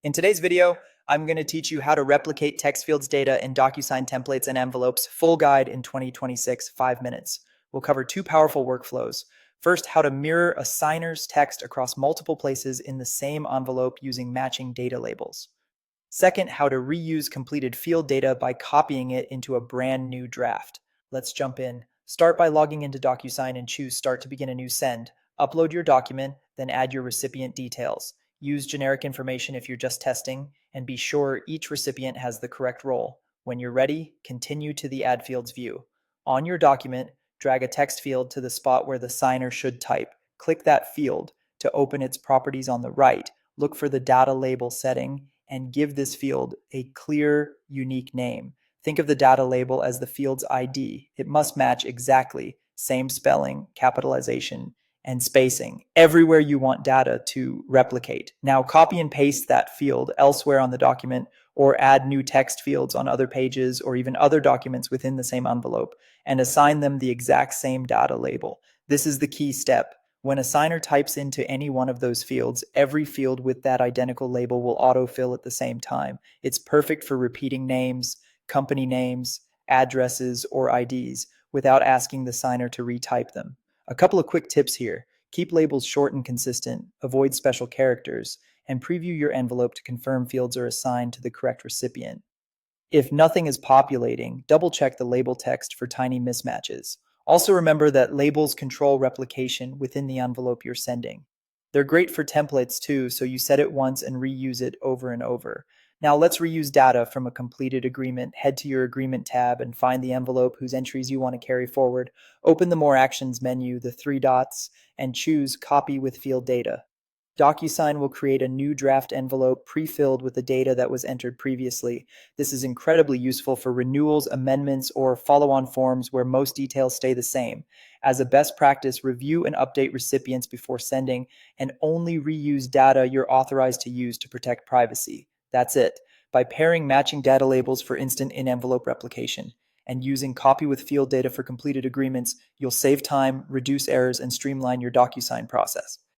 In today's video, I'm going to teach you how to replicate text fields data in Docusign templates and envelopes, full guide in 2026, 5 minutes. We'll cover two powerful workflows. First, how to mirror a signer's text across multiple places in the same envelope using matching data labels. Second, how to reuse completed field data by copying it into a brand new draft. Let's jump in. Start by logging into Docusign and choose Start to begin a new send. Upload your document, then add your recipient details. Use generic information if you're just testing, and be sure each recipient has the correct role. When you're ready, continue to the Add Fields view. On your document, drag a text field to the spot where the signer should type. Click that field to open its properties on the right. Look for the data label setting and give this field a clear, unique name. Think of the data label as the field's ID. It must match exactly, same spelling, capitalization, and spacing everywhere you want data to replicate. Now copy and paste that field elsewhere on the document or add new text fields on other pages or even other documents within the same envelope and assign them the exact same data label. This is the key step. When a signer types into any one of those fields, every field with that identical label will autofill at the same time. It's perfect for repeating names, company names, addresses, or IDs without asking the signer to retype them. A couple of quick tips here. Keep labels short and consistent, avoid special characters, and preview your envelope to confirm fields are assigned to the correct recipient. If nothing is populating, double check the label text for tiny mismatches. Also remember that labels control replication within the envelope you're sending. They're great for templates too, so you set it once and reuse it over and over. Now let's reuse data from a completed agreement. Head to your agreement tab and find the envelope whose entries you want to carry forward. Open the More Actions menu, the three dots, and choose Copy with Field Data. Docusign will create a new draft envelope pre-filled with the data that was entered previously. This is incredibly useful for renewals, amendments, or follow-on forms where most details stay the same. As a best practice, review and update recipients before sending, and only reuse data you're authorized to use to protect privacy. That's it. By pairing matching data labels for instant in-envelope replication and using copy with field data for completed agreements, you'll save time, reduce errors, and streamline your Docusign process.